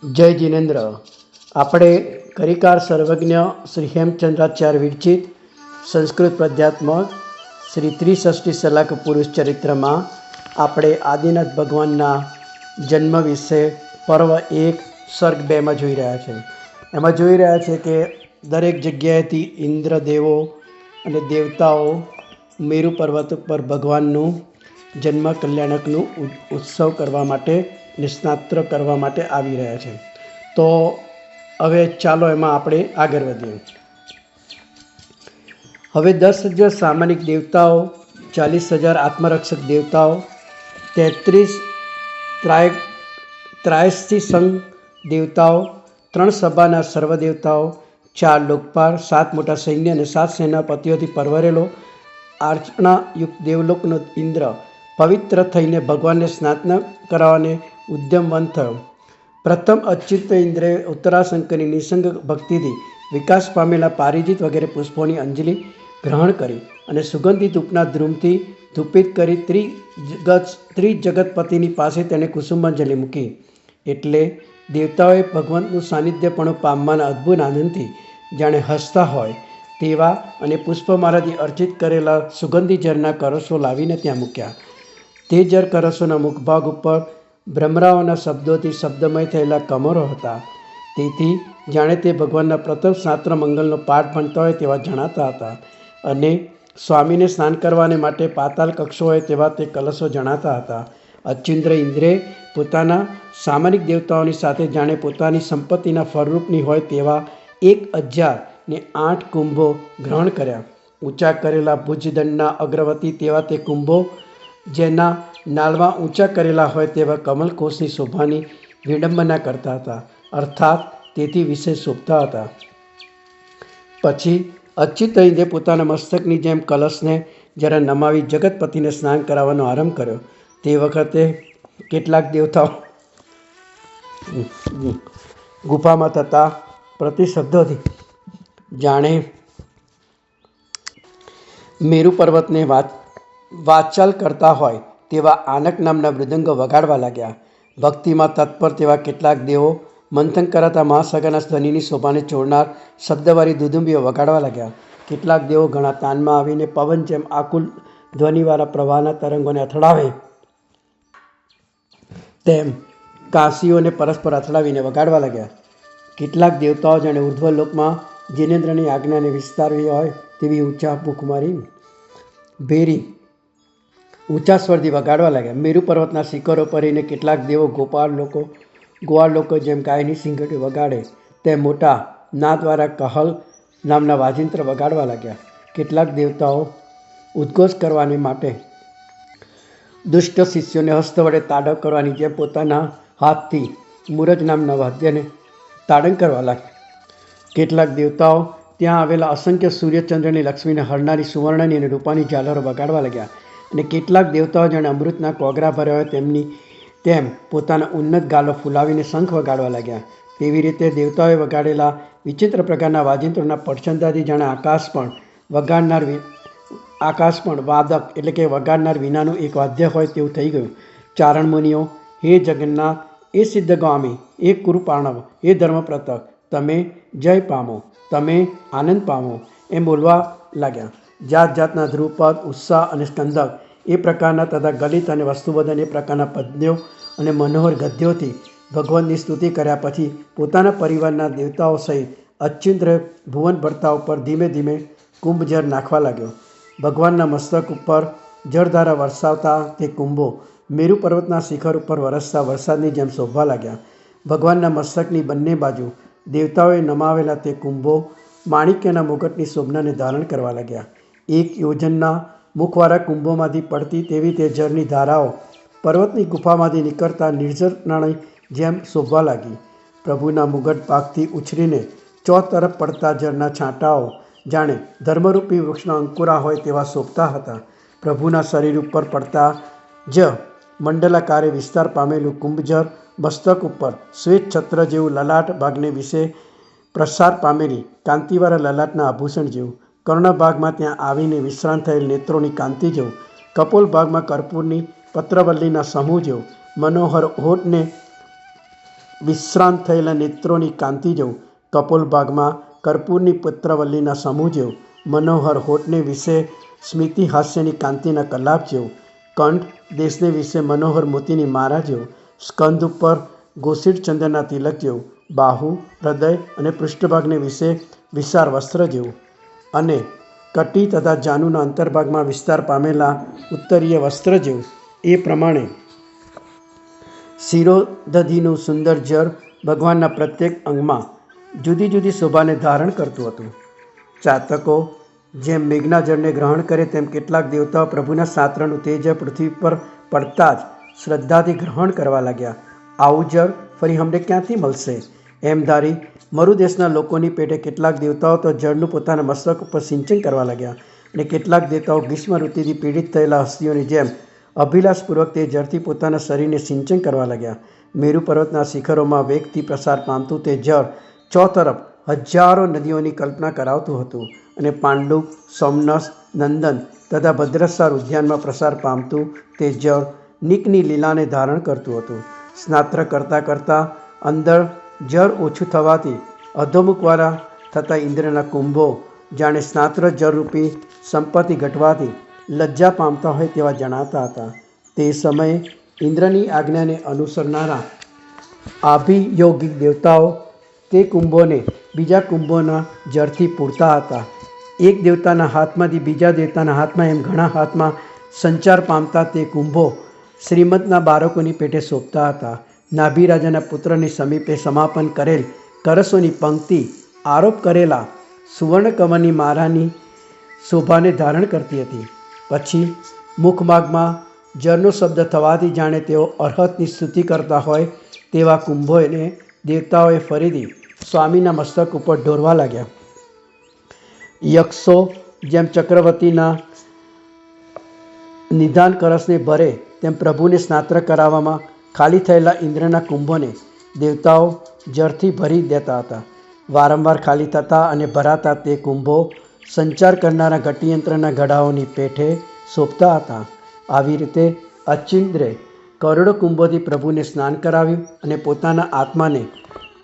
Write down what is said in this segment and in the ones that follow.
જય જિનેન્દ્ર. આપણે કરિકાર સર્વજ્ઞ શ્રી હેમચંદ્રાચાર્ય વિરચિત સંસ્કૃત પદ્યાત્મક શ્રી ત્રિષષ્ઠી સલાક પુરુષ ચરિત્રમાં આપણે આદિનાથ ભગવાનના જન્મ વિશે પર્વ 1 સર્ગ 2માં જોઈ રહ્યા છે. એમાં જોઈ રહ્યા છે કે દરેક જગ્યાએથી ઇન્દ્ર દેવો અને દેવતાઓ મેરુ પર્વત ઉપર ભગવાનનું જન્મ કલ્યાણકનું ઉત્સવ કરવા માટે નિસ્નાત્ર કરવા માટે આવી રહ્યા છે. તો હવે ચાલો એમાં આપણે આગળ વધીએ. હવે 10,000 સામાનિક દેવતાઓ, 40,000 આત્મરક્ષક દેવતાઓ, 33 ત્રાયસ્થી સંઘ દેવતાઓ, 3 સભાના સર્વ દેવતાઓ, 4 લોકપાલ, 7 મોટા સૈન્ય અને 7 સેનાપતિઓથી પરવરેલો અર્ચનાયુક્ત દેવલોકનો ઇન્દ્ર પવિત્ર થઈને ભગવાનને સ્નાન કરાવવાને ઉદ્યમવંત થયો. પ્રથમ અચ્યુત ઇન્દ્રે ઉત્તરાશંકરની નિસંગ ભક્તિથી વિકાસ પામેલા પારિજીત વગેરે પુષ્પોની અંજલિ ગ્રહણ કરી અને સુગંધિત ધૂપના ધ્રુમથી ધૂપિત કરી ત્રિજગતપતિની પાસે તેણે કુસુમાંજલિ મૂકી. એટલે દેવતાઓએ ભગવંતનું સાનિધ્યપણું પામવાના અદ્ભુત આનંદથી જાણે હસતા હોય તેવા અને પુષ્પમાળાથી અર્ચિત કરેલા સુગંધી જળના કરસો લાવીને ત્યાં મૂક્યા. તે જળ કરસોના મુખભાગ ઉપર ભ્રમરાઓના શબ્દોથી શબ્દમય થયેલા કમરો હતા. તેથી જાણે તે ભગવાનના પ્રથમ શાસ્ત્ર મંગલનો પાઠ ભણતા હોય તેવા જણાતા હતા. અને સ્વામીને સ્નાન કરવાને માટે પાતાળ કક્ષો હોય તેવા તે કલશો જણાતા હતા. અચ્યુન્દ્ર ઇન્દ્રે પોતાના સામાનિક દેવતાઓની સાથે જાણે પોતાની સંપત્તિના ફળરૂપની હોય તેવા 1,008 કુંભો ગ્રહણ કર્યા. ઊંચા કરેલા ભુજદંડના અગ્રવર્તી તેવા તે કુંભો, જેના નાળમાં ઊંચા કરેલા હોય તેવા કમલકોષની શોભાની વિડંબના કરતા હતા, અર્થાત તેથી વિશેષ શોભતા હતા. પછી અચ્યુત ઇન્દ્રે પોતાના મસ્તકની જેમ કલશને જરા નમાવી જગતપતિને સ્નાન કરાવવાનો આરંભ કર્યો. તે વખતે કેટલાક દેવતાઓ ગુફામાં થતા પ્રતિશબ્દોથી જાણે મેરુ પર્વતને વાચાલ કરતા હોય તેવા આનક નામના મૃદંગો વગાડવા લાગ્યા. ભક્તિમાં તત્પર તેવા કેટલાક દેવો મંથન કરાતા મહાસાગરના ધ્વનિની શોભાને છોડનાર શબ્દવાળી દુદુંબીઓ વગાડવા લાગ્યા. કેટલાક દેવો ઘણા તાનમાં આવીને પવન જેમ આકુલ ધ્વનિવાળા પ્રવાહના તરંગોને અથડાવે તેમ કાંસીઓને પરસ્પર અથડાવીને વગાડવા લાગ્યા. કેટલાક દેવતાઓ જાણે ઉર્ધ્વલોકમાં જિનેન્દ્રની આજ્ઞાને વિસ્તારવી હોય તેવી ઊંચા મુખમારી ભેરી ઊંચા સ્વરથી વગાડવા લાગ્યા. મેરુ પર્વતના શિખરો પર રહીને કેટલાક દેવો ગોવાળ લોકો જેમ ગાયની સિંગડી વગાડે તેમ મોટા નાદવાળા કહલ નામના વાજિંત્ર વગાડવા લાગ્યા. કેટલાક દેવતાઓ ઉદ્ઘોષ કરવાને માટે દુષ્ટ શિષ્યોને હસ્ત વડે તાડવ કરવાની જેમ પોતાના હાથથી મૂરજ નામના વાદ્યને તાડન કરવા લાગ્યા. કેટલાક દેવતાઓ ત્યાં આવેલા અસંખ્ય સૂર્યચંદ્રની લક્ષ્મીને હરનારી સુવર્ણની અને રૂપાની ઝાલરો વગાડવા લાગ્યા. અને કેટલાક દેવતાઓ જાણે અમૃતના કોગરા ભર્યા હોય તેમ પોતાના ઉન્નત ગાલો ફૂલાવીને શંખ વગાડવા લાગ્યા. તેવી રીતે દેવતાઓએ વગાડેલા વિચિત્ર પ્રકારના વાજિંત્રોના પડછંદાથી જાણે આકાશ પણ વાદક એટલે કે વગાડનાર વિનાનું એક વાદ્ય હોય તેવું થઈ ગયું. ચારણ મુનિઓ, હે જગન્નાથ, એ સિદ્ધગામી, એ કુરુપાણવ, એ ધર્મપ્રતક, તમે જય પામો, તમે આનંદ પામો એમ બોલવા લાગ્યા. જાત જાતના ધ્રુવપદ, ઉત્સાહ અને સ્કંદક એ પ્રકારના તથા ગલિત અને વસ્તુબદન એ પ્રકારના પદ્યો અને મનોહર ગદ્યોથી ભગવાનની સ્તુતિ કર્યા પછી પોતાના પરિવારના દેવતાઓ સહિત અચ્યુન્દ્ર ભુવન ભરતા ઉપર ધીમે ધીમે કુંભજળ નાખવા લાગ્યો. ભગવાનના મસ્તક ઉપર જળધારા વરસાવતા તે કુંભો મેરુ પર્વતના શિખર ઉપર વરસતા વરસાદની જેમ શોભવા લાગ્યા. ભગવાનના મસ્તકની બંને બાજુ દેવતાઓએ નમાવેલા તે કુંભો માણિક્યના મુગટની શોભનાને ધારણ કરવા લાગ્યા. 1 યોજનના મુખવાળા કુંભોમાંથી પડતી તેવી તે જળની ધારાઓ પર્વતની ગુફામાંથી નીકળતા નિર્ઝરણાની જેમ શોભવા લાગી. પ્રભુના મુગટ ભાગથી ઉછરીને ચોતરફ પડતા જળના છાંટાઓ જાણે ધર્મરૂપી વૃક્ષના અંકુરા હોય તેવા શોભતા હતા. પ્રભુના શરીર ઉપર પડતા જ મંડલાકારે વિસ્તાર પામેલું કુંભજળ મસ્તક ઉપર શ્વેત છત્ર જેવું, લલાટ ભાગને વિશે પ્રસાર પામેલી કાંતિવાળા લલાટના આભૂષણ જેવું, કર્ણ ભાગમાં ત્યાં આવીને વિશ્રાંત થયેલ નેત્રોની કાંતિ જેવું, કપોલ ભાગમાં કર્પૂરની પત્રવલ્લીના સમૂહ જેવું, મનોહર હોઠને વિશ્રાંત થયેલા નેત્રોની કાંતિ જેવું, કપોલ ભાગમાં કર્પૂરની પત્રવલ્લીના સમૂહ જેવું, મનોહર હોઠને વિશે સ્મિતિ હાસ્યની કાંતિના કલાપ જેવું, કંઠ દેશને વિશે મનોહર મોતીની મારા જેવું, સ્કંદ ઉપર ગોસીડ ચંદ્રના તિલક જેવું, બાહુ, હૃદય અને પૃષ્ઠભાગને વિશે વિશાળ વસ્ત્ર જેવું, અને કટી તથા જાનુના અંતર્ભાગમાં વિસ્તાર પામેલા ઉત્તરીય વસ્ત્ર જેવું, એ પ્રમાણે શિરોદધિનું સુંદર જળ ભગવાનના પ્રત્યેક અંગમાં જુદી જુદી શોભાને ધારણ કરતું હતું. ચાતકો જેમ મેઘના જળને ગ્રહણ કરે તેમ કેટલાક દેવતાઓ પ્રભુના શાસ્ત્રનું તેજ પૃથ્વી પર પડતા જ શ્રદ્ધાથી ગ્રહણ કરવા લાગ્યા. આવું જળ ફરી અમને ક્યાંથી મળશે એમ ધારી મરુદેશના લોકોની પેટે કેટલાક દેવતાઓ તો જળનું પોતાના મસ્તક ઉપર સિંચન કરવા લાગ્યા, અને કેટલાક દેવતાઓ ગ્રીષ્મ ઋતુથી પીડિત થયેલા હસ્તીઓની જેમ અભિલાષપૂર્વક તે જળથી પોતાના શરીરને સિંચન કરવા લાગ્યા. મેરુ પર્વતના શિખરોમાં વેગથી પ્રસાર પામતું તે જળ ચોતરફ હજારો નદીઓની કલ્પના કરાવતું હતું, અને પાંડુ, સોમનસ, નંદન તથા ભદ્રસાર ઉદ્યાનમાં પ્રસાર પામતું તે જળ નિકની લીલાને ધારણ કરતું હતું. સ્નાત્ર કરતાં કરતાં અંદર જળ ઓછું થવાથી અધોમુખવાળા થતા ઇન્દ્રના કુંભો જાણે સ્નાત્ર જળરૂપી સંપત્તિ ઘટવાથી લજ્જા પામતા હોય તેવા જણાતા હતા. તે સમયે ઇન્દ્રની આજ્ઞાને અનુસરનારા આભિયોગિક દેવતાઓ તે કુંભોને બીજા કુંભોના જળથી પૂરતા હતા. એક દેવતાના હાથમાંથી બીજા દેવતાના હાથમાં એમ ઘણા હાથમાં સંચાર પામતા તે કુંભો શ્રીમદના બાળકોની પેટે શોભતા હતા. નાભિરાજાના પુત્રની સમીપે સમાપન કરેલ કરસોની પંક્તિ આરોપ કરેલા સુવર્ણકમળની મારાની શોભાને ધારણ કરતી હતી. પછી મુખમાર્ગમાં જળનો શબ્દ થવાથી જાણે તેઓ અરહતની સ્તુતિ કરતા હોય તેવા કુંભોને દેવતાઓએ ફરીથી સ્વામીના મસ્તક ઉપર ઢોરવા લાગ્યા. યક્ષો જેમ ચક્રવર્તીના નિધાન કરસને ભરે તેમ પ્રભુને સ્નાત્ર કરાવવામાં ખાલી થયેલા ઇન્દ્રના કુંભોને દેવતાઓ જળથી ભરી દેતા હતા. વારંવાર ખાલી થતા અને ભરાતા તે કુંભો સંચાર કરનારા ઘટીયંત્રના ઘડાઓની પેઠે શોભતા હતા. આવી રીતે અચિંદ્રે કરોડો કુંભોથી પ્રભુને સ્નાન કરાવ્યું અને પોતાના આત્માને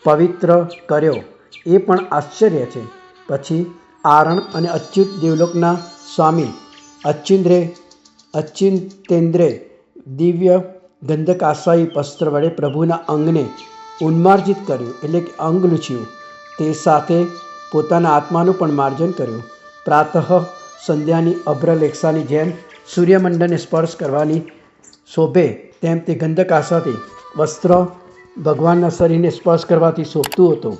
પવિત્ર કર્યો, એ પણ આશ્ચર્ય છે. પછી આરણ અને અચ્યુત દેવલોકના સ્વામી અચિંતેન્દ્રે દિવ્ય ગંધકાશાયી વસ્ત્ર વડે પ્રભુના અંગને ઉન્માર્જિત કર્યું, એટલે કે અંગ લૂછ્યું. તે સાથે પોતાના આત્માનું પણ માર્જન કર્યું. પ્રાતઃ સંધ્યાની અભ્રલેક્ષાની જેમ સૂર્યમંડળને સ્પર્શ કરવાની શોભે તેમ તે ગંધકાશાથી વસ્ત્ર ભગવાનના શરીરને સ્પર્શ કરવાથી શોભતું હતું.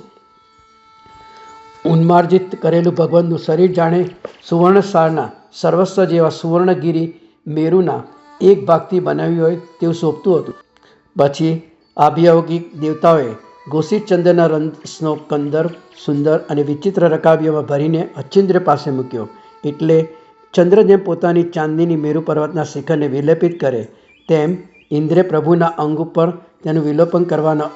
ઉન્માર્જિત કરેલું ભગવાનનું શરીર જાણે સુવર્ણસારના સર્વસ્વ જેવા સુવર્ણગીરી મેરુના એક ભાગથી બનાવ્યું હોય તેવું શોભતું હતું. પછી આભિયોગિક દેવતાઓએ ગોસીત ચંદ્રના રંસનો કંદર્પ સુંદર અને વિચિત્ર રકાબીઓમાં ભરીને અચિંદ્ર પાસે મૂક્યો. એટલે ચંદ્ર જેમ પોતાની ચાંદીની મેરુ પર્વતના શિખરને વિલેપિત કરે તેમ ઇન્દ્રે પ્રભુના અંગ ઉપર તેનું વિલોપન કરવાનો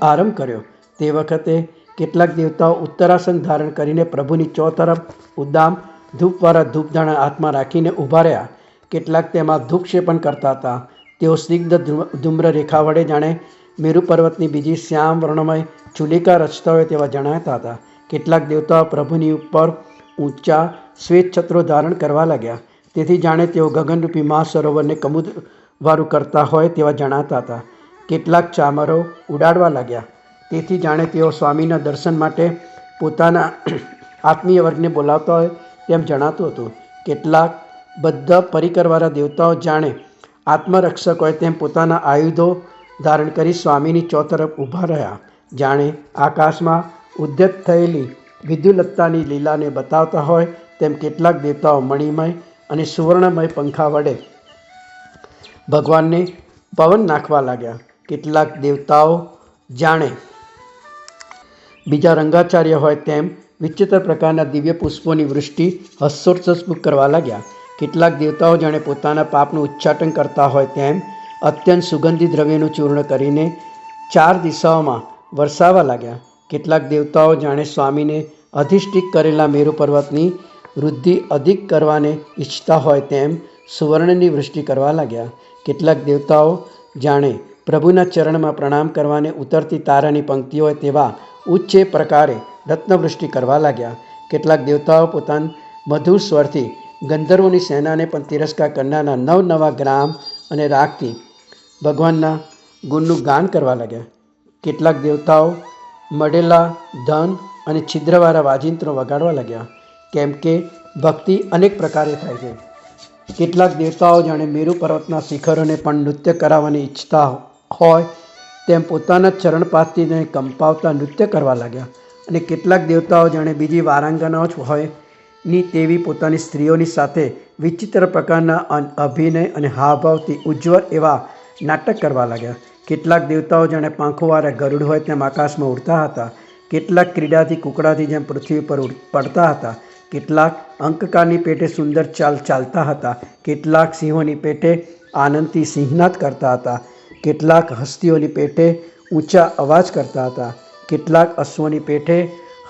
આરંભ કર્યો. તે વખતે કેટલાક દેવતાઓ ઉત્તરાસન ધારણ કરીને પ્રભુની ચોતરફ ઉદ્દામ ધૂપવાળા ધૂપદાણા હાથમાં રાખીને ઊભા રહ્યા. કેટલાક તેમાં ધૂપક્ષેપણ કરતા હતા. તેઓ સ્નિગ્ધ ધૂમ્ર રેખા વડે જાણે મેરુ પર્વતની બીજી શ્યામ વર્ણમય ચુલિકા રચતા હોય તેવા જણાતા હતા. કેટલાક દેવતાઓ પ્રભુની ઉપર ઊંચા શ્વેત છત્રો ધારણ કરવા લાગ્યા. તેથી જાણે તેઓ ગગનરૂપી મહાસરોવરને કમુદવાળું કરતા હોય તેવા જણાતા હતા. કેટલાક ચામરો ઉડાડવા લાગ્યા. તેથી જાણે તેઓ સ્વામીના દર્શન માટે પોતાના આત્મીય વર્ગને બોલાવતા હોય તેમ જણાતું હતું. કેટલાક બધા પરિકરવાળા દેવતાઓ જાણે આત્મરક્ષક હોય તેમ પોતાના આયુધો ધારણ કરી સ્વામીની ચોતરફ ઊભા રહ્યા. જાણે આકાશમાં ઉદ્યત થયેલી વિદ્યુલતાની લીલાને બતાવતા હોય તેમ કેટલાક દેવતાઓ મણિમય અને સુવર્ણમય પંખા વડે ભગવાનને પવન નાખવા લાગ્યા. કેટલાક દેવતાઓ જાણે બીજા રંગાચાર્ય હોય તેમ વિચિત્ર પ્રકારના દિવ્ય પુષ્પોની વૃષ્ટિ હર્ષોલ્લાસપૂર્વક કરવા લાગ્યા. કેટલાક દેવતાઓ જાણે પોતાના પાપનું ઉચ્ચાટન કરતા હોય તેમ અત્યંત સુગંધી દ્રવ્યનું ચૂર્ણ કરીને 4 દિશાઓમાં વરસાવવા લાગ્યા. કેટલાક દેવતાઓ જાણે સ્વામીને અધિષ્ઠિત કરેલા મેરુ પર્વતની વૃદ્ધિ અધિક કરવાને ઈચ્છતા હોય તેમ સુવર્ણની વૃષ્ટિ કરવા લાગ્યા. કેટલાક દેવતાઓ જાણે પ્રભુના ચરણમાં પ્રણામ કરવાને ઉતરતી તારાની પંક્તિઓ હોય તેવા ઉચ્ચ પ્રકારે રત્નવૃષ્ટિ કરવા લાગ્યા. કેટલાક દેવતાઓ પોતાના મધુર સ્વરથી ગંધર્વોની સેનાને પણ તિરસ્કાર કરનારના નવા ગ્રામ અને રાગથી ભગવાનના ગુણનું ગાન કરવા લાગ્યા. કેટલાક દેવતાઓ મળેલા ધન અને છિદ્રવાળા વાજિંત્રો વગાડવા લાગ્યા, કેમ કે ભક્તિ અનેક પ્રકારે થાય છે. કેટલાક દેવતાઓ જાણે મેરુ પર્વતના શિખરોને પણ નૃત્ય કરાવવાની ઈચ્છતા હોય તેમ પોતાના ચરણપાતથી કંપાવતા નૃત્ય કરવા લાગ્યા. અને કેટલાક દેવતાઓ જાણે બીજી વારાંગનાઓ જ હોય ની તેવી પોતાની સ્ત્રીઓની સાથે વિચિત્ર પ્રકારના અભિનય અને હાવભાવથી ઉજ્જવળ એવા નાટક કરવા લાગ્યા. કેટલાક દેવતાઓ જાણે પાંખોવાળા ગરુડ હોય તેમ આકાશમાં ઉડતા હતા. કેટલાક ક્રીડાથી કુકડાથી જેમ પૃથ્વી પર પડતા હતા. કેટલાક અંકકારની પેટે સુંદર ચાલ ચાલતા હતા. કેટલાક સિંહોની પેટે આનંદથી સિંહનાદ કરતા હતા. કેટલાક હસ્તીઓની પેટે ઊંચા અવાજ કરતા હતા. કેટલાક અશ્વની પેટે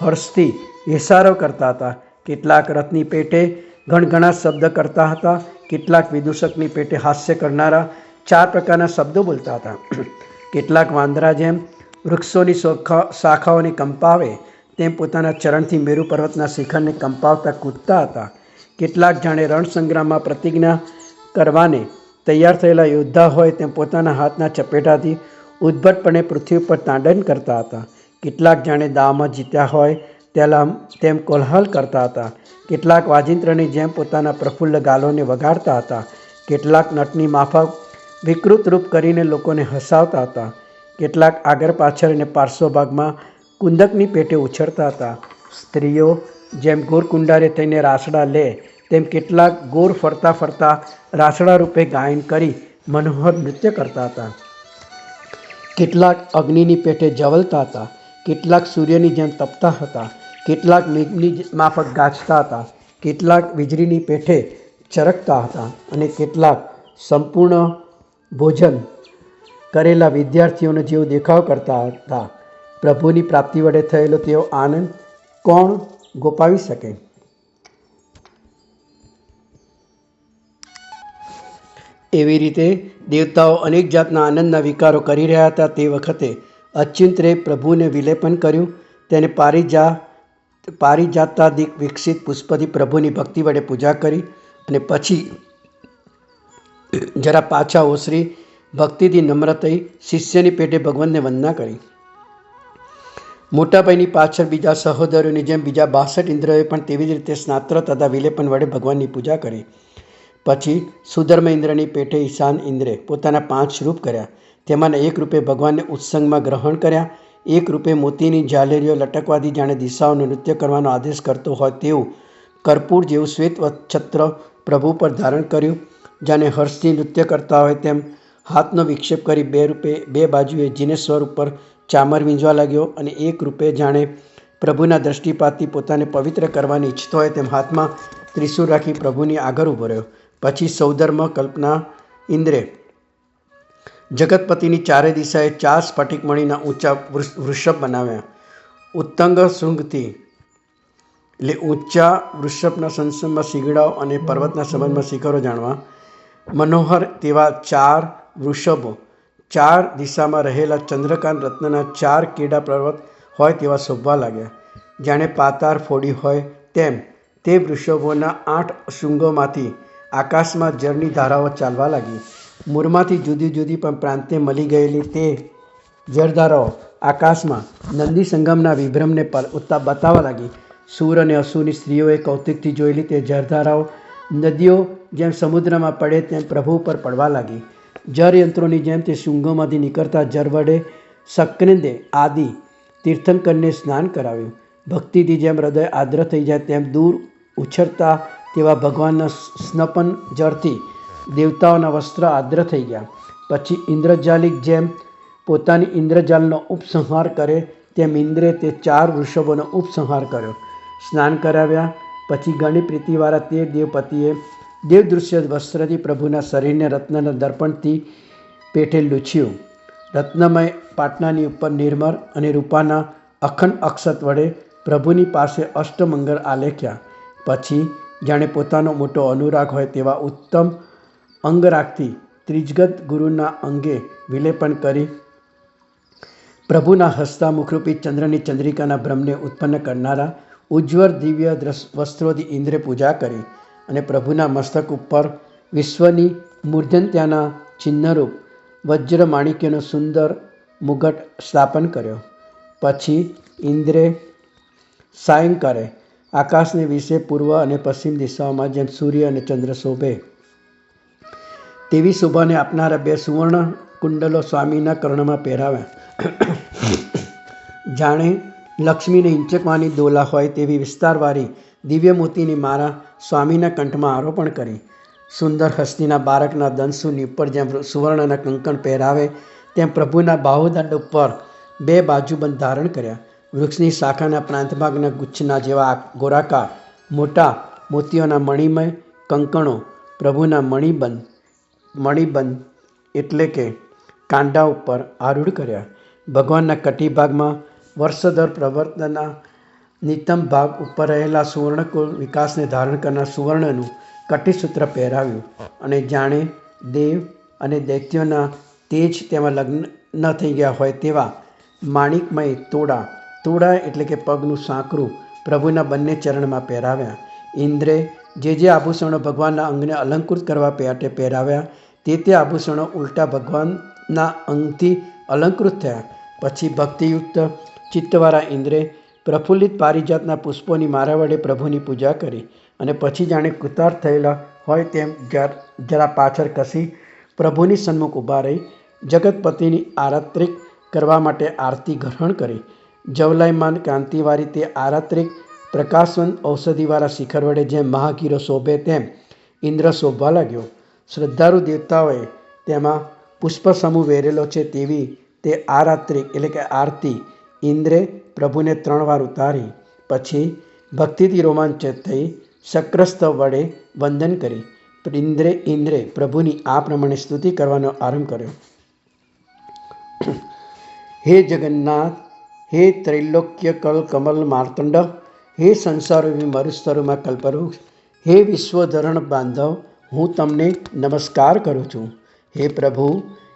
હર્ષથી હેસારો કરતા હતા. કેટલાક રથની પેટે ઘણઘણા શબ્દ કરતા હતા. કેટલાક વિદૂષકની પેટે હાસ્ય કરનારા 4 પ્રકારના શબ્દો બોલતા હતા. કેટલાક વાંદરા જેમ વૃક્ષોની શાખાઓને કંપાવે તેમ પોતાના ચરણથી મેરુ પર્વતના શિખરને કંપાવતા કૂદતા હતા. કેટલાક જાણે રણસંગ્રામમાં પ્રતિજ્ઞા કરવાને તૈયાર થયેલા યોદ્ધા હોય તેમ પોતાના હાથના ચપેટાથી ઉદ્ભટપણે પૃથ્વી પર તાંડન કરતા હતા. કેટલાક જાણે દાવમાં જીત્યા હોય તેમ કોલાહલ કરતા હતા. કેટલાક વાજિંત્રની જેમ પોતાના પ્રફુલ્લ ગાલોને વગાડતા હતા. કેટલાક નટની માફક વિકૃત રૂપ કરીને લોકોને હસાવતા હતા. કેટલાક આગળ પાછળ અને પાર્શ્વભાગમાં કુંદકની પેટે ઉછળતા હતા. સ્ત્રીઓ જેમ ગોર કુંડારે થઈને રાસડા લે તેમ કેટલાક ગોર ફરતા ફરતા રાસડા રૂપે ગાયન કરી મનોહર નૃત્ય કરતા હતા. કેટલાક અગ્નિની પેટે જવલતા હતા. કેટલાક સૂર્યની જેમ તપતા હતા. કેટલાક મેઘની માફક ગાજતા હતા. કેટલાક વીજળીની પેઠે ચરકતા હતા. અને કેટલાક સંપૂર્ણ ભોજન કરેલા વિદ્યાર્થીઓનો જેવો દેખાવ કરતા હતા. પ્રભુની પ્રાપ્તિ વડે થયેલો તેવો આનંદ કોણ ગોપાવી શકે? એવી રીતે દેવતાઓ અનેક જાતના આનંદના વિકારો કરી રહ્યા હતા. તે વખતે અચ્યુતરે પ્રભુને વિલેપન કર્યું. તેને પારિજાતાદિક વિકસિત પુષ્પથી પ્રભુની ભક્તિ વડે પૂજા કરી અને પછી જરા પાછા ઓસરી ભક્તિથી નમ્ર થઈ શિષ્યની પેટે ભગવાનને વંદના કરી. મોટાભાઈની પાછળ બીજા સહોદરોની જેમ બીજા 62 ઇન્દ્રિયોએ પણ તેવી જ રીતે સ્નાત્ર તથા વિલેપન વડે ભગવાનની પૂજા કરી. પછી સુધર્મ ઇન્દ્રની પેટે ઈશાન ઇન્દ્રે પોતાના 5 રૂપ કર્યા. તેમાંના એક રૂપે ભગવાનને ઉત્સંગમાં ગ્રહણ કર્યા. એક રૂપે મોતીની ઝાલરીઓ લટકવાથી જાણે દિશાઓનું નૃત્ય કરવાનો આદેશ કરતો હોય તેવું કર્પૂર જેવું શ્વેત છત્ર પ્રભુ પર ધારણ કર્યું. જાણે હર્ષથી નૃત્ય કરતા હોય તેમ હાથનો વિક્ષેપ કરી બે બાજુએ જીનેશ્વર ઉપર ચામર વીંજવા લાગ્યો. અને એક રૂપે જાણે પ્રભુના દ્રષ્ટિપાતથી પોતાને પવિત્ર કરવાની ઈચ્છતો હોય તેમ હાથમાં ત્રિશૂળ રાખી પ્રભુની આગળ ઊભો રહ્યો. પછી સૌધર્મ કલ્પના ઇન્દ્રે જગતપતિની ચારે દિશાએ 4 સ્ફટિકમણીના ઊંચા વૃષભ બનાવ્યા. ઉત્તંગ શૃંગથી એટલે ઊંચા વૃષભના સંસદમાં શિંગડાઓ અને પર્વતના સંબંધમાં શિખરો જાણવા મનોહર તેવા 4 વૃષભો 4 દિશામાં રહેલા ચંદ્રકાંત રત્નના 4 કેડા પર્વત હોય તેવા શોભવા લાગ્યા. જાણે પાતાળ ફોડી હોય તેમ તે વૃષભોના 8 શૃંગોમાંથી આકાશમાં જળની ધારાઓ ચાલવા લાગી. મૂળમાંથી જુદી જુદી પણ પ્રાંતે મળી ગયેલી તે જળધારાઓ આકાશમાં નંદી સંગમના વિભ્રમને બતાવવા લાગી. સૂર અને અસુરની સ્ત્રીઓએ કૌતુકથી જોયેલી તે જળધારાઓ નદીઓ જેમ સમુદ્રમાં પડે તેમ પ્રભુ ઉપર પડવા લાગી. જળયંત્રોની જેમ તે શૃંગોમાંથી નીકળતા જળ વડે સક્રેંદે આદિ તીર્થંકરને સ્નાન કરાવ્યું. ભક્તિથી જેમ હૃદય આદ્ર થઈ જાય તેમ દૂર ઉછળતા તેવા ભગવાનના સ્નપન જળથી દેવતાઓના વસ્ત્ર આદ્ર થઈ ગયા. પછી ઇન્દ્રજાલિક જેમ પોતાની ઇન્દ્રજાલનો ઉપસંહાર કરે તેમ ઇન્દ્રે તે 4 વૃષભોનો ઉપસંહાર કર્યો. સ્નાન કરાવ્યા પછી ઘણી પ્રીતિવાળા તે દેવપતિએ દેવદૃશ્ય વસ્ત્રથી પ્રભુના શરીરને રત્નના દર્પણથી પેઠે લૂછ્યું. રત્નમય પાટનાની ઉપર નિર્મળ અને રૂપાના અખંડ અક્ષત વડે પ્રભુની પાસે અષ્ટમંગળ આલેખ્યા. પછી જાણે પોતાનો મોટો અનુરાગ હોય તેવા ઉત્તમ અંગરાગથી ત્રિજગત ગુરુના અંગે વિલેપન કરી પ્રભુના હસતા મુખરૂપી ચંદ્રની ચંદ્રિકાના બ્રહ્મને ઉત્પન્ન કરનારા ઉજ્જવળ દિવ્ય વસ્ત્રોથી ઇન્દ્રે પૂજા કરી અને પ્રભુના મસ્તક ઉપર વિશ્વની મૂર્ધન્યતાના ચિહ્નરૂપ વજ્ર માણિક્યનો સુંદર મુગટ સ્થાપન કર્યો. પછી ઇન્દ્રે સાયંકાળે આકાશને વિશે પૂર્વ અને પશ્ચિમ દિશાઓમાં જેમ સૂર્ય અને ચંદ્ર શોભે તેવી શોભાને આપનારા 2 સુવર્ણ કુંડલો સ્વામીના કર્ણમાં પહેરાવ્યા. જાણે લક્ષ્મીને હિંચકવાની દોલા હોય તેવી વિસ્તારવાળી દિવ્ય મોતીની માળા સ્વામીના કંઠમાં આરોપણ કરી. સુંદર હસ્તીના બાળકના દંશુની ઉપર જેમ સુવર્ણના કંકણ પહેરાવે તેમ પ્રભુના બાહુદંડ ઉપર 2 બાજુબંધ ધારણ કર્યા. વૃક્ષની શાખાના પ્રાંતભાગના ગુચ્છના જેવા ગોળાકાર મોટા મોતીઓના મણિમય કંકણો પ્રભુના મણિબંધ એટલે કે કાંડા ઉપર આરૂઢ કર્યા. ભગવાનના કટીભાગમાં વર્ષધર પ્રવર્તનના નિતંબ ભાગ ઉપર રહેલા સુવર્ણકુળ વિકાસને ધારણ કરનાર સુવર્ણનું કટીસૂત્ર પહેરાવ્યું અને જાણે દેવ અને દૈત્યોના તેજ તેમાં લગ્ન થઈ ગયા હોય તેવા માણિકમય તોડા એટલે કે પગનું સાંકરું પ્રભુના બંને ચરણમાં પહેરાવ્યા. ઇન્દ્રે જે આભૂષણો ભગવાનના અંગને અલંકૃત કરવા માટે પહેરાવ્યા તે આભૂષણો ઉલટા ભગવાનના અંગથી અલંકૃત થયા. પછી ભક્તિયુક્ત ચિત્તવાળા ઇન્દ્રે પ્રફુલ્લિત પારિજાતના પુષ્પોની માળા વડે પ્રભુની પૂજા કરી અને પછી જાણે કૃતાર્થ થયેલા હોય તેમ જરા પાછળ ખસી પ્રભુની સન્મુખ ઊભા રહી જગતપતિની આરાત્રિક કરવા માટે આરતી ગ્રહણ કરી. જવલાયમાન કાંતિવાળી તે આરાત્રિક પ્રકાશવંત ઔષધિવાળા શિખર વડે જેમ મહાકીરો શોભે તેમ ઇન્દ્ર શોભવા લાગ્યો. શ્રદ્ધાળુ દેવતાઓએ તેમાં પુષ્પ સમૂહ વેરેલો છે તેવી તે આરાત્રિક એટલે કે આરતી ઇન્દ્રે પ્રભુને 3 વાર ઉતારી. પછી ભક્તિથી રોમાંચિત થઈ શક્રસ્તવ વડે વંદન કરી ઇન્દ્રે પ્રભુની આ પ્રમાણે સ્તુતિ કરવાનો આરંભ કર્યો. હે જગન્નાથ, હે ત્રૈલોક્ય કમલ માર્તંડ, હે સંસારૂપી મરુસ્તરુમાં કલ્પવૃક્ષ, હે વિશ્વધરણ બાંધવ, હું તમને નમસ્કાર કરું છું. હે પ્રભુ,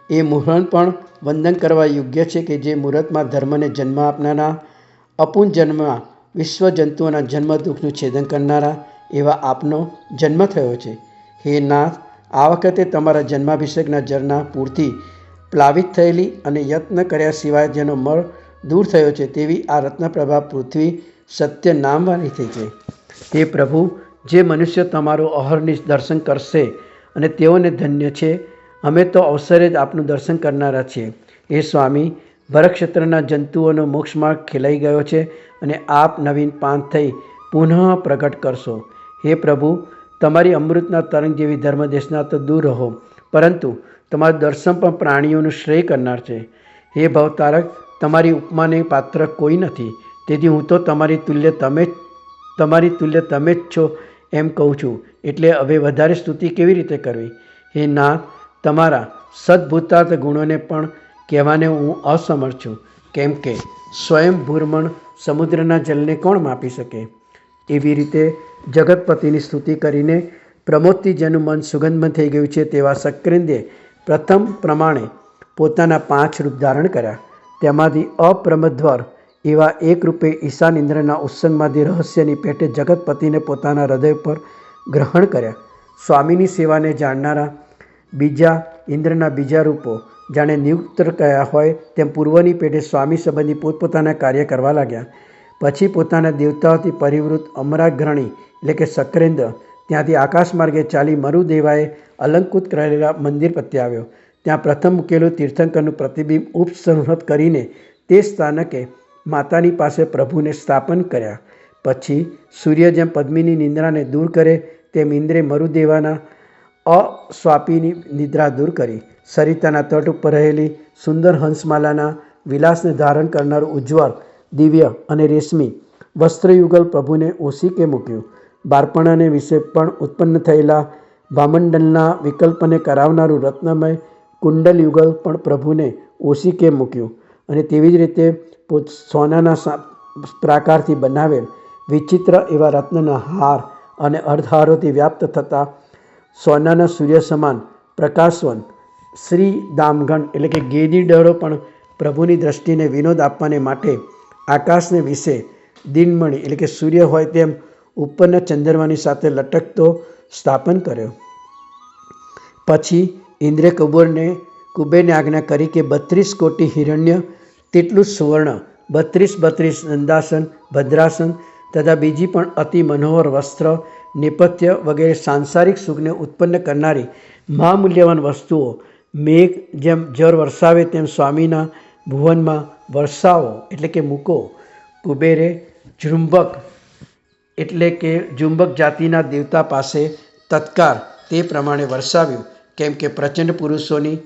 એ મુહૂર્ત પણ વંદન કરવા યોગ્ય છે કે જે મુહૂર્તમાં ધર્મને જન્મ આપનારા, અપૂન જન્મમાં વિશ્વ જંતુઓના જન્મ દુઃખનું છેદન કરનારા એવા આપનો જન્મ થયો છે. હે નાથ, આ વખતે તમારા જન્માભિષેકના જળના પૂરથી પ્લાવિત થયેલી અને યત્ન કર્યા સિવાય જેનો મળ દૂર થયો છે તેવી આ રત્નપ્રભા પૃથ્વી સત્ય નામવાળી થઈ છે. હે પ્રભુ, જે મનુષ્ય તમારું અહર્નિશ દર્શન કરશે અને તેઓને ધન્ય છે. અમે તો અવસરે જ આપનું દર્શન કરનારા છીએ. હે સ્વામી, ભરતક્ષેત્રના જંતુઓનો મોક્ષમાર્ગ ખેલાઈ ગયો છે અને આપ નવીન પાંથ થઈ પુનઃ પ્રગટ કરશો. હે પ્રભુ, તમારી અમૃતના તરંગ જેવી ધર્મદેશના તો દૂર રહો, પરંતુ તમારું દર્શન પણ પ્રાણીઓનું શ્રેય કરનાર છે. હે ભવતારક, તમારી ઉપમાને પાત્ર કોઈ નથી, તેથી હું તો તમારી તુલ્ય તમે જ છો એમ કહું છું. એટલે હવે વધારે સ્તુતિ કેવી રીતે કરવી? હે નાથ, તમારા સદભૂતાર્થ ગુણોને પણ કહેવાને હું અસમર્થ છું, કેમ કે સ્વયં ભૂરમણ સમુદ્રના જલને કોણ માપી શકે? એવી રીતે જગતપતિની સ્તુતિ કરીને પ્રમોદથી જેનું મન સુગંધમય થઈ ગયું છે તેવા સક્રેન્દ્રે પ્રથમ પ્રમાણે પોતાના 5 રૂપ ધારણ કર્યા. તેમાંથી અપ્રમદ્વર એવા એક રૂપે ઈશાન ઇન્દ્રના ઉત્સંગમાંથી રહસ્યની પેટે જગતપતિને પોતાના હૃદય પર ગ્રહણ કર્યા. સ્વામીની સેવાને જાણનારા બીજા ઇન્દ્રના બીજા રૂપો જાણે નિયુક્ત કયા હોય તેમ પૂર્વની પેઢે સ્વામી સંબંધી પોતપોતાના કાર્ય કરવા લાગ્યા. પછી પોતાના દેવતાઓથી પરિવૃત અમરાગ્રણી એટલે કે સક્રેન્દ્ર ત્યાંથી આકાશ માર્ગે ચાલી મરુદેવાએ અલંકૃત કરેલા મંદિર પ્રત્યે આવ્યો. ત્યાં પ્રથમ મૂકેલું તીર્થંકરનું પ્રતિબિંબ ઉપસંહત કરીને તે સ્થાનકે માતાની પાસે પ્રભુને સ્થાપન કર્યા. પછી સૂર્ય જેમ પદ્મિની નિંદ્રાને દૂર કરે તેમ ઇન્દ્રે મરુદેવાના અસ્વાપીની નિદ્રા દૂર કરી. સરિતાના તટ ઉપર રહેલી સુંદર હંસમાલાના વિલાસને ધારણ કરનારું ઉજ્જવળ દિવ્ય અને રેશમી વસ્ત્રયુગલ પ્રભુને ઓશિકે મૂક્યું. બાળપણને વિશે પણ ઉત્પન્ન થયેલા ભામંડલના વિકલ્પને કરાવનારું રત્નમય કુંડલ યુગલ પણ પ્રભુને ઓશિકે મૂક્યું. અને તેવી જ રીતે સોનાના પ્રાકારથી બનાવેલ વિચિત્ર એવા રત્નના હાર અને અર્ધહારોથી વ્યાપ્ત થતા સોનાના સૂર્ય સમાન પ્રકાશવંત શ્રી દામગણ એટલે કે ગેદી ડરો પણ પ્રભુની દ્રષ્ટિને વિનોદ આપવાને માટે આકાશને વિશે દિનમણી એટલે કે સૂર્ય હોય તેમ ઉપરના ચંદ્રમાની સાથે લટકતો સ્થાપન કર્યો. પછી ઇન્દ્રે કુબેરને આજ્ઞા કરી કે 32 કોટી હિરણ્ય તેટલું સુવર્ણ, 32 નંદાસન, ભદ્રાસન તથા બીજી પણ અતિ મનોહર વસ્ત્ર, નેપથ્ય વગેરે સાંસારિક સુખને ઉત્પન્ન કરનારી મહામૂલ્યવાન વસ્તુઓ મેઘ જેમ જળ વરસાવે તેમ સ્વામીના ભુવનમાં વરસાવો એટલે કે મૂકો. કુબેરે જૃંભક એટલે કે જુંબક જાતિના દેવતા પાસે તત્કાર તે પ્રમાણે વરસાવ્યું, કેમ કે પ્રચંડ પુરુષોની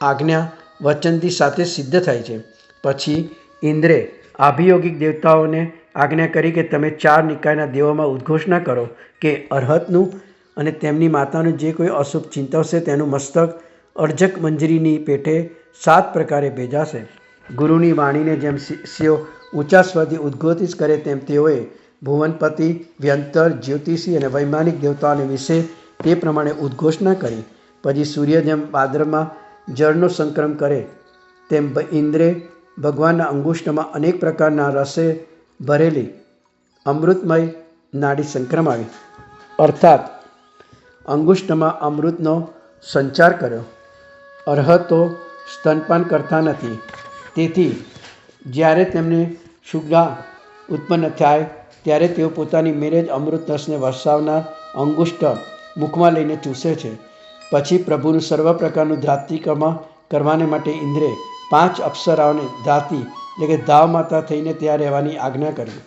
આજ્ઞા વચનથી સાથે સિદ્ધ થાય છે. પછી ઇન્દ્રે આભિયોગિક દેવતાઓને આજ્ઞા કરી કે તમે 4 નિકાયના દેવોમાં ઉદ્ઘોષણા કરો કે અરહતનું અને તેમની માતાનું જે કોઈ અશુભ ચિંતવશે તેનું મસ્તક અર્જક મંજરીની પેઠે 7 પ્રકારે ભેજાશે. ગુરુની વાણીને જેમ શિષ્યો ઊંચા સ્વરથી ઉદ્ઘોષિત કરે તેમ તેઓએ ભુવનપતિ, વ્યંતર, જ્યોતિષી અને વૈમાનિક દેવતાઓને વિશે તે પ્રમાણે ઉદ્ઘોષણા કરી. પછી સૂર્ય જેમ ભાદ્રમાં જળનો સંક્રમ કરે તેમ ઇન્દ્રે ભગવાનના અંગુષ્ઠમાં અનેક પ્રકારના રસે ભરેલી અમૃતમય નાડી સંક્રમાવી, અર્થાત અંગુષ્ઠમાં અમૃતનો સંચાર કર્યો. અરહતો સ્તનપાન કરતા નથી, તેથી જ્યારે તેમને શુગા ઉત્પન્ન થાય ત્યારે તેઓ પોતાની મેળે જ અમૃત રસને વરસાવનાર અંગુષ્ઠ મુખમાં લઈને ચૂસે છે. પછી પ્રભુનું સર્વ પ્રકારનું ધાત્રિકર્મ કરવાને માટે ઇન્દ્રે 5 અપ્સરાઓને ધાતી એટલે કે ધાવ માતા થઈને ત્યાં રહેવાની આજ્ઞા કરી.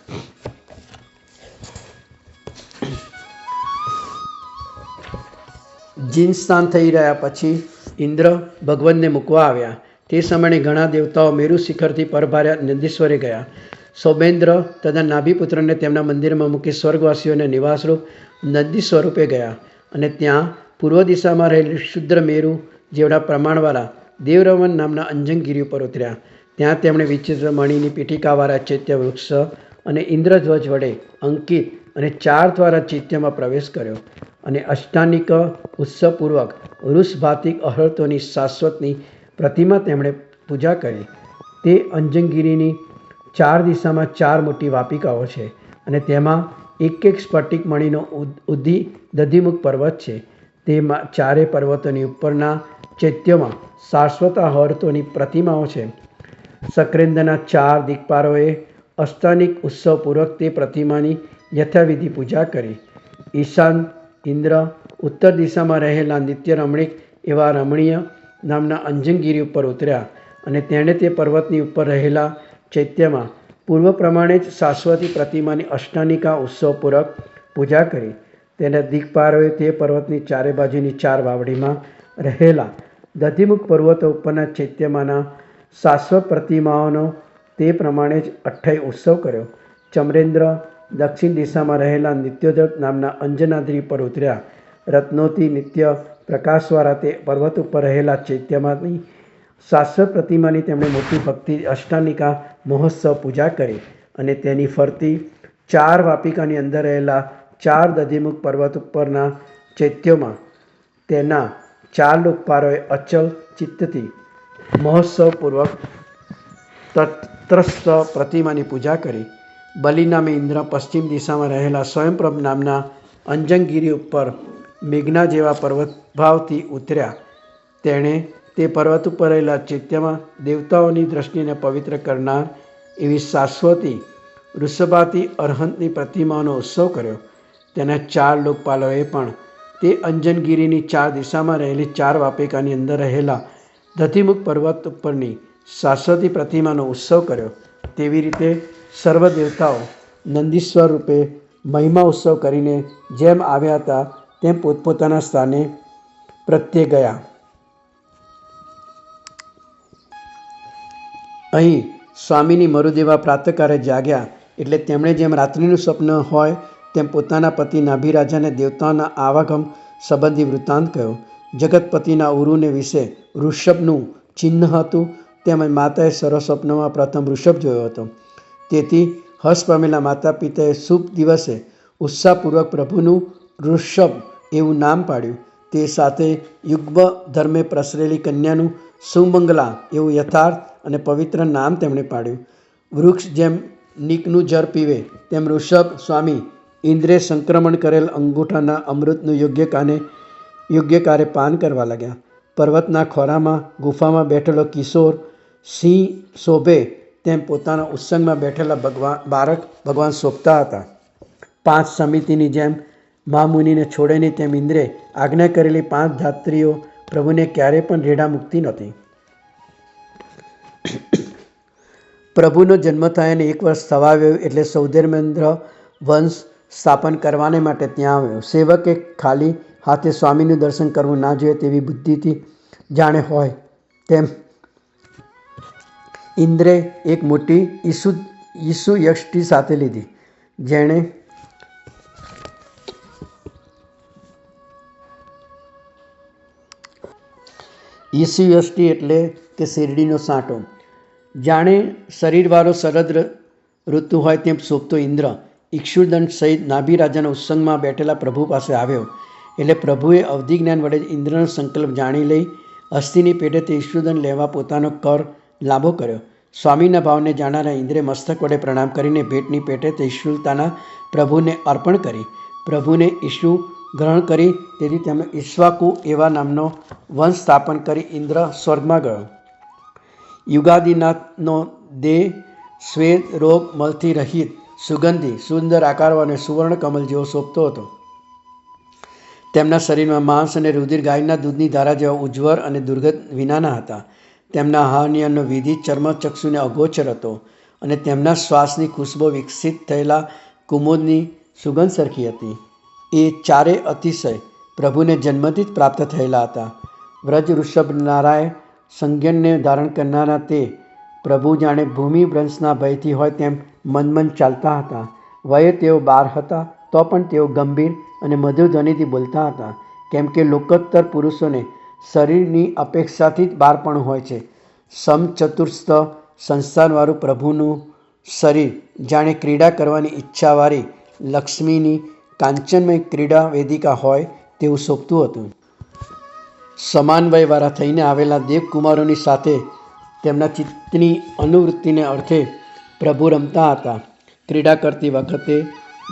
જીનસ્થાન થઈ રહ્યા પછી ઇન્દ્ર ભગવાનને મૂકવા આવ્યા. તે સમયે ઘણા દેવતાઓ મેરુ શિખરથી પરભાર્યા નંદીશ્વરે ગયા. સૌમેન્દ્ર તથા નાભીપુત્રને તેમના મંદિરમાં મૂકી સ્વર્ગવાસીઓને નિવાસરૂપ નંદી સ્વરૂપે ગયા અને ત્યાં પૂર્વ દિશામાં રહેલી શુદ્ર મેરુ જેવડા પ્રમાણવાળા દેવરવન નામના અંજનગીરી ઉપર ઉતર્યા. ત્યાં તેમણે વિચિત્ર મણીની પીઠિકાવાળા ચૈત્ય વૃક્ષ અને ઇન્દ્રધ્વજ વડે અંકિત અને 4 દ્વારા ચૈત્યમાં પ્રવેશ કર્યો અને અષ્ટાનિક ઉત્સવપૂર્વક વૃષભાતિક અહર્તોની શાશ્વતની પ્રતિમા તેમણે પૂજા કરી. તે અંજનગીરીની 4 દિશામાં 4 મોટી વાપિકાઓ છે અને તેમાં એક સ્ફટિક મણીનો દધિમુખ પર્વત છે. તે 4 પર્વતોની ઉપરના ચૈત્યોમાં શાશ્વત અહર્તોની પ્રતિમાઓ છે. સક્રેન્દ્રના 4 દિક્પારોએ અષ્ટાનિક ઉત્સવપૂર્વક તે પ્રતિમાની યથાવિધિ પૂજા કરી. ઈશાન ઇન્દ્ર ઉત્તર દિશામાં રહેલા નિત્ય રમણીક એવા રમણીય નામના અંજનગીરી ઉપર ઉતર્યા અને તેણે તે પર્વતની ઉપર રહેલા ચૈત્યમાં પૂર્વ પ્રમાણે જ શાશ્વતી પ્રતિમાની અષ્ટાનિકા ઉત્સવપૂર્વક પૂજા કરી. તેના દિક્પારોએ તે પર્વતની 4 બાજુની 4 વાવડીમાં રહેલા દધિમુખ પર્વતો ઉપરના ચૈત્યમાંના શાશ્વત પ્રતિમાઓનો તે પ્રમાણે જ 28 ઉત્સવ કર્યો. ચમરેન્દ્ર દક્ષિણ દિશામાં રહેલા નિત્યોદક નામના અંજનાદ્રી પર ઉતર્યા. રત્નોથી નિત્ય પ્રકાશવાળા તે પર્વત ઉપર રહેલા ચૈત્યમાંની શાશ્વત પ્રતિમાની તેમણે મોટી ભક્તિ અષ્ટાનિકા મહોત્સવ પૂજા કરી અને તેની ફરતી 4 વાપિકાની અંદર રહેલા 4 દધિમુખ પર્વત ઉપરના ચૈત્યોમાં તેના 4 લોકપારોએ અચલ ચિત્તથી મહોત્સવપૂર્વક તત્રસ્થ પ્રતિમાની પૂજા કરી. બલિ નામે ઇન્દ્ર પશ્ચિમ દિશામાં રહેલા સ્વયંપ્રભ નામના અંજનગીરી ઉપર મેઘના જેવા પર્વતભાવથી ઉતર્યા. તેણે તે પર્વત ઉપર રહેલા ચૈત્યમાં દેવતાઓની દ્રષ્ટિને પવિત્ર કરનાર એવી શાશ્વતી વૃષભાતી અરહંતની પ્રતિમાનો ઉત્સવ કર્યો. તેના 4 લોકપાલોએ પણ તે અંજનગીરીની 4 દિશામાં રહેલી 4 વાપિકાની અંદર રહેલા દધિમુખ પર્વત ઉપરની શાશ્વતી પ્રતિમાનો ઉત્સવ કર્યો. તેવી રીતે સર્વ દેવતાઓ નંદીશ્વર રૂપે મહિમા ઉત્સવ કરીને જેમ આવ્યા હતા તેમ પોતપોતાના સ્થાને પ્રત્યે ગયા. અહીં સ્વામીની મરુદેવા પ્રાતઃકાળે જાગ્યા એટલે તેમણે જેમ રાત્રિનું સ્વપ્ન હોય તેમ પોતાના પતિ નાભિરાજાને દેવતાઓના આવાગમ સંબંધી વૃત્તાંત કહ્યો. જગતપતિના ઉરુને વિશે વૃષભનું ચિહ્ન હતું, તેમજ માતાએ સર્વસ્વપ્નમાં પ્રથમ વૃષભ જોયો હતો. તેથી હર્ષ પામેલા માતા પિતાએ શુભ દિવસે ઉત્સાહપૂર્વક પ્રભુનું વૃષભ એવું નામ પાડ્યું. તે સાથે યુગ્મ ધર્મે પ્રસરેલી કન્યાનું સુમંગલા એવું યથાર્થ અને પવિત્ર નામ તેમણે પાડ્યું. વૃક્ષ જેમ નીકનું જળ પીવે તેમ ઋષભ સ્વામી ઇન્દ્રે સંક્રમણ કરેલ અંગૂઠાના અમૃતનું યોગ્ય કારે પાન કરવા લાગ્યા. પર્વતના ખોરામાં ગુફામાં બેઠેલો કિશોર સિંહ શોભે તેમ પોતાના ઉત્સંગમાં બેઠેલા બાળક ભગવાન શોભતા હતા. 5 સમિતિની જેમ મહામુનિને છોડે નહીં તેમ ઇન્દ્રે આજ્ઞા કરેલી 5 ધાત્રીઓ પ્રભુને ક્યારેય પણ રેડા મૂકતી નહોતી. પ્રભુનો જન્મ થાય અને 1 વર્ષ થવા આવ્યું એટલે સૌધર્મેન્દ્ર વંશ સ્થાપન કરવાને માટે ત્યાં આવ્યો. સેવકે ખાલી હાથે સ્વામીનું દર્શન કરવું ના જોઈએ તેવી બુદ્ધિથી જાણે હોય તેમ ઇન્દ્રે એક મોટી ઈસુ યષ્ટિ સાથે લીધી. જેણે ઈસુ યષ્ટિ એટલે કે શેરડીનો સાંટો. જાણે શરીરવાળો શરદ ઋતુ હોય તેમ શોભતો ઇન્દ્ર ઇક્ષુદંડ સહિત નાભી રાજાના ઉત્સંગમાં બેઠેલા પ્રભુ પાસે આવ્યો. એટલે પ્રભુએ અવધિ જ્ઞાન વડે ઇન્દ્રનો સંકલ્પ જાણી લઈ અસ્થિની પેઢેથી ઇક્ષુદંડ લેવા પોતાનો કર લાંબો કર્યો. સ્વામીના ભાવને જાણનારા ઇન્દ્રે મસ્તક વડે પ્રણામ કરીને ભેટની પેટે ઈશ્વરતાના પ્રભુને અર્પણ કરી. પ્રભુને ઈશુ ગ્રહણ કરી તેથી તેમણે ઈક્ષ્વાકુ એવા નામનો વંશ સ્થાપન કરી ઇન્દ્ર સ્વર્ગમાં ગયો. યુગાદિનાથનો દેહ શ્વેત રોગ મળથી રહિત સુગંધી સુંદર આકારવાળો અને સુવર્ણ કમલ જેવો શોભતો હતો. તેમના શરીરમાં માંસ અને રુધિર ગાયના દૂધની ધારા જેવા ઉજ્જવળ અને દુર્ગંધ વિનાના હતા. તેમના હાનિયનનો વિધિ ચર્મચક્ષુને અગોચર હતો અને તેમના શ્વાસની ખુશ્બો વિકસિત થયેલા કુમુદની સુગંધ સરખી હતી. એ ચારે અતિશય પ્રભુને જન્મથી જ પ્રાપ્ત થયેલા હતા. વ્રજ ઋષભ નારાયણ સંજ્ઞને ધારણ કરનારા તે પ્રભુ જાણે ભૂમિ ભ્રંશના ભયથી હોય તેમ મન ચાલતા હતા. વયે તેઓ 12 હતા તો પણ તેઓ ગંભીર અને મધુર ધ્વનિથી બોલતા હતા. કેમ કે લોકોત્તર પુરુષોને શરીરની અપેક્ષાથી જ બાળપણ હોય છે. સમચતુર્સ્થ સંસ્થાનવાળું પ્રભુનું શરીર જાણે ક્રીડા કરવાની ઈચ્છાવાળી લક્ષ્મીની કાંચનમય ક્રીડા વેદિકા હોય તેવું શોભતું હતું. સમાન વયવાળા થઈને આવેલા દેવકુમારોની સાથે તેમના ચિત્તની અનુવૃત્તિને અર્થે પ્રભુ રમતા હતા. ક્રીડા કરતી વખતે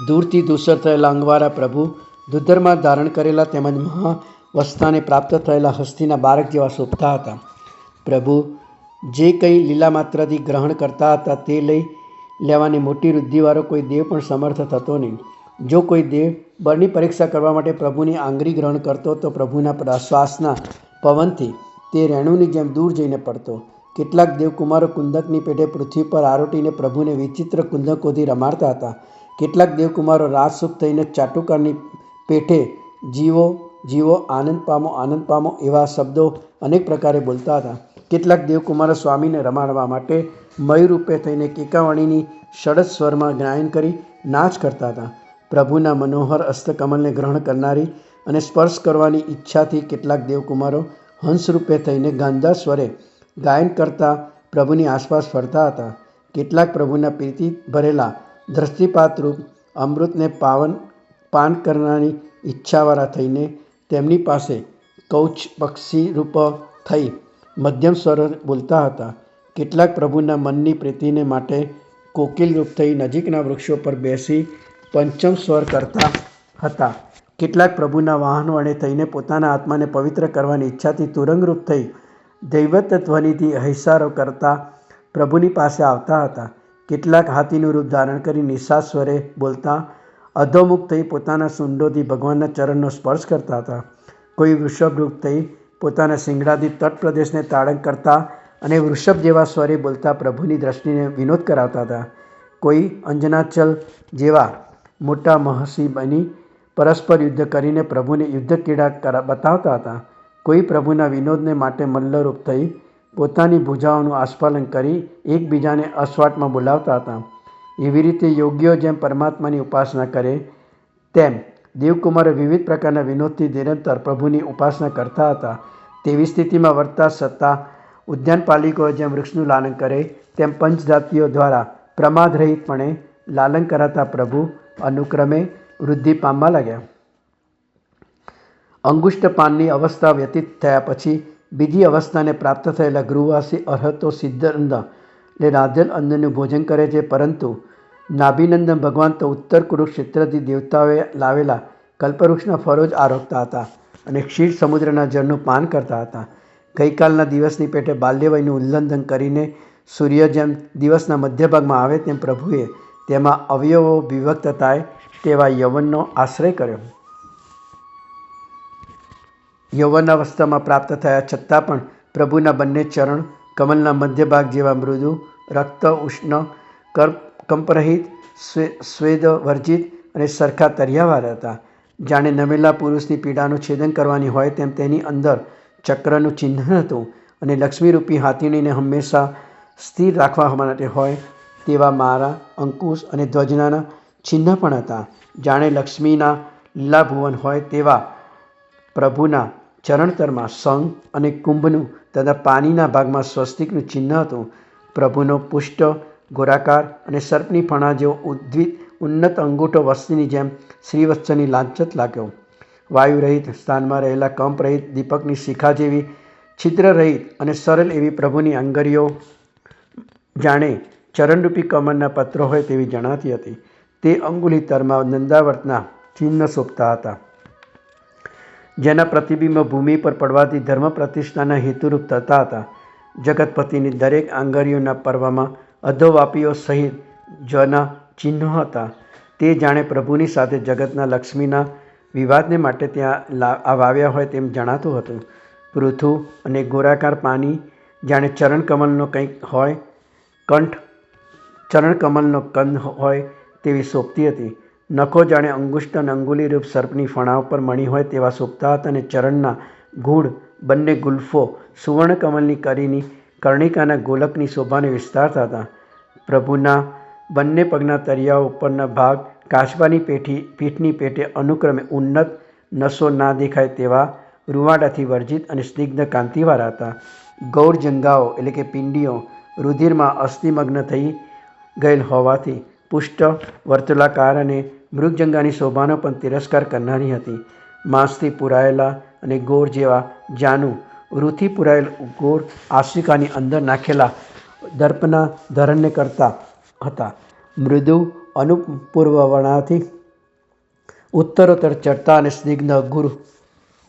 દૂરથી ધૂસર થયેલા અંગવાળા પ્રભુ દુધરમાં ધારણ કરેલા તેમજ મહાવસ્થાને પ્રાપ્ત થયેલા હસ્તીના બાળક જેવા શોભતા હતા. પ્રભુ જે કંઈ લીલા માત્રથી ગ્રહણ કરતા હતા તે લઈ લેવાની મોટી રુદ્ધિવાળો કોઈ દેવ પણ સમર્થ થતો નહીં. જો કોઈ દેવ બળની પરીક્ષા કરવા માટે પ્રભુની આંગળી ગ્રહણ કરતો તો પ્રભુના શ્વાસના પવનથી તે રેણુની જેમ દૂર જઈને પડતો. કેટલાક દેવકુમારો કુંદકની પેટે પૃથ્વી પર આરોટીને પ્રભુને વિચિત્ર કુંદકોથી રમાડતા હતા. કેટલાક દેવકુમારો રાજસુખ થઈને ચાટુકારની પેઠે જીવો જીવો આનંદ પામો એવા શબ્દો અનેક પ્રકારે બોલતા હતા. કેટલાક દેવકુમારો સ્વામીને રમાડવા માટે મયુરૂપે થઈને કેકાવણીની ષડજ સ્વરમાં ગાયન કરી નાચ કરતા હતા. પ્રભુના મનોહર હસ્તકમલને ગ્રહણ કરનારી અને સ્પર્શ કરવાની ઈચ્છાથી કેટલાક દેવકુમારો હંસરૂપે થઈને ગાંધાર સ્વરે ગાયન કરતા પ્રભુની આસપાસ ફરતા હતા. કેટલાક પ્રભુના પ્રીતિ ભરેલા દ્રષ્ટિપાતરૂપ અમૃતને પાન કરનારી ઈચ્છાવાળા થઈને તેમની પાસે કૌચ પક્ષી રૂપ થઈ મધ્યમ સ્વર બોલતા હતા. કેટલાક પ્રભુના મનની પ્રીતિને માટે કોકિલ રૂપ થઈ નજીકના વૃક્ષો પર બેસી પંચમ સ્વર કરતા હતા. કેટલાક પ્રભુના વાહન વડે થઈને પોતાના આત્માને પવિત્ર કરવાની ઈચ્છાથી તુરંગરૂપ થઈ દૈવત ધ્વનિથી હૈસારો કરતા પ્રભુની પાસે આવતા હતા. કેટલાક હાથીનું રૂપ ધારણ કરી નિશાદ સ્વરે બોલતા અધોમુખ થઈ પોતાના સૂંઢોથી ભગવાનના ચરણનો સ્પર્શ કરતા હતા. કોઈ વૃષભ રૂપ થઈ પોતાના શિંગડાથી તટ પ્રદેશને તાડન કરતા અને વૃષભ જેવા સ્વરે બોલતા પ્રભુની દ્રષ્ટિને વિનોદ કરાવતા હતા. કોઈ અંજનાચલ જેવા મોટા મહર્ષિ બની પરસ્પર યુદ્ધ કરીને પ્રભુને યુદ્ધ ક્રીડા બતાવતા હતા. કોઈ પ્રભુના વિનોદને માટે મલ્લરૂપ થઈ પોતાની ભુજાઓનું આસ્ફાલન કરી એકબીજાને અસ્વાટમાં બોલાવતા હતા. એવી રીતે યોગીઓ જેમ પરમાત્માની ઉપાસના કરે તેમ દેવકુમારો વિવિધ પ્રકારના વિનોદથી નિરંતર પ્રભુની ઉપાસના કરતા હતા. તેવી સ્થિતિમાં વર્તા છતાં ઉદ્યાનપાલિકો જેમ વૃક્ષનું લાલન કરે તેમ પંચધાતીઓ દ્વારા પ્રમાદરહિતપણે લાલન કરાતા પ્રભુ અનુક્રમે વૃદ્ધિ પામવા લાગ્યા. અંગુષ્ઠપાનની અવસ્થા વ્યતીત થયા પછી બીજી અવસ્થાને પ્રાપ્ત થયેલા ગૃહવાસી અર્હતો સિદ્ધનંદ એટલે રાધેલ અન્નનું ભોજન કરે છે, પરંતુ નાભિનંદન ભગવાન તો ઉત્તર કુરુક્ષેત્રથી દેવતાઓએ લાવેલા કલ્પવૃક્ષના ફળો જ આરોગતા હતા અને ક્ષીર સમુદ્રના જળનું પાન કરતા હતા. ગઈકાલના દિવસની પેટે બાલ્યવયનું ઉલ્લંઘન કરીને સૂર્ય જેમ દિવસના મધ્યભાગમાં આવે તેમ પ્રભુએ તેમાં અવયવો વિભક્ત થાય તેવા યૌવનનો આશ્રય કર્યો. યૌવનાવસ્થામાં પ્રાપ્ત થયા છતાં પણ પ્રભુના બંને ચરણ કમલના મધ્યભાગ જેવા મૃદુ, રક્ત ઉષ્ણ, કંપરહિત, સ્વેદવર્જિત અને સરખા તરિયાવાર હતા. જાણે નમેલા પુરુષની પીડાનું છેદન કરવાની હોય તેમ તેની અંદર ચક્રનું ચિહ્ન હતું અને લક્ષ્મીરૂપી હાથીણીને હંમેશા સ્થિર રાખવા માટે હોય તેવા મારા, અંકુશ અને ધ્વજના ચિહ્ન પણ હતા. જાણે લક્ષ્મીના લીલાભુવન હોય તેવા પ્રભુના ચરણતરમાં શંખ અને કુંભનું તથા પાનીના ભાગમાં સ્વસ્તિકનું ચિહ્ન હતું. પ્રભુનો પુષ્ટ ગોળાકાર અને સર્પની ફણા જેવો ઉન્નત અંગૂઠો વસ્તીની જેમ શ્રીવત્સની લાંછત લાગ્યો. વાયુરહિત સ્થાનમાં રહેલા કંપરહિત દીપકની શિખા જેવી છિદ્રરહિત અને સરળ એવી પ્રભુની આંગળીઓ જાણે ચરણરૂપી કમળના પત્રો હોય તેવી જણાતી હતી. તે અંગુલિતરમાં નંદાવર્તના ચિહ્ન શોભતા હતા, જેના પ્રતિબિંબ ભૂમિ પર પડવાથી ધર્મ પ્રતિષ્ઠાના હેતુરૂપ થતા હતા. જગતપતિની દરેક આંગળીઓના પર્વમાં અધોવાપીઓ સહિત જના ચિહ્નો હતા. તે જાણે પ્રભુની સાથે જગતના લક્ષ્મીના વિવાદને માટે ત્યાં વાવ્યા હોય તેમ જણાતું હતું. પૃથુ અને ગોળાકાર પાની જાણે ચરણકમલનો કંઈક હોય, કંઠ ચરણકમલનો કંદ હોય તેવી શોભતી હતી. નખો જાણે અંગુષ્ઠ અને અંગુલીરૂપ સર્પની ફણા ઉપર મણી હોય તેવા શોભતા હતા અને ચરણના ગૂઢ બંને ગુલ્ફો સુવર્ણકમલની કરીની કર્ણિકાના ગોલકની શોભાને વિસ્તારતા હતા. પ્રભુના બંને પગના તળિયાઓ ઉપરના ભાગ કાચબાની પીઠની પેટે અનુક્રમે ઉન્નત, નસો ના દેખાય તેવા રૂવાડાથી વર્જિત અને સ્નિગ્ધ કાંતિવાળા હતા. ગૌર જંગાઓ એટલે કે પિંડીઓ રુધિરમાં અસ્થિમગ્ન થઈ ગયેલ હોવાથી પુષ્ટ, વર્તુળાકાર અને મૃગજંગાની શોભાનો પણ તિરસ્કાર કરનારી હતી. માંસથી પુરાયેલા અને ગોળ જેવા જાનું રૂથી પુરાયેલ ગોળ આશ્રિકાની અંદર નાખેલા દર્પના ધરણને કરતા હતા. મૃદુ અનુપૂર્વવણાથી ઉત્તરોત્તર ચડતા અને સ્નિગ્ધ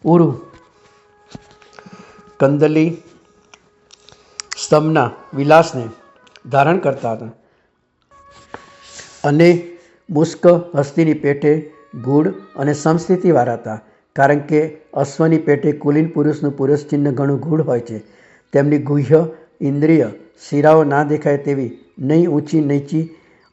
ઉરુ કંદલી સ્તંભના વિલાસને ધારણ કરતા હતા અને મુસ્ક હસ્તીની પેટે ગૂઢ અને સમસ્થિતિવાળા હતા. કારણ કે અશ્વની પેટે કુલીન પુરુષનું પુરુષ ચિહ્ન ઘણું ગૂઢ હોય છે. તેમની ગુહ્ય ઇન્દ્રિય શિરાઓ ના દેખાય તેવી નહીં ઊંચી નીચી,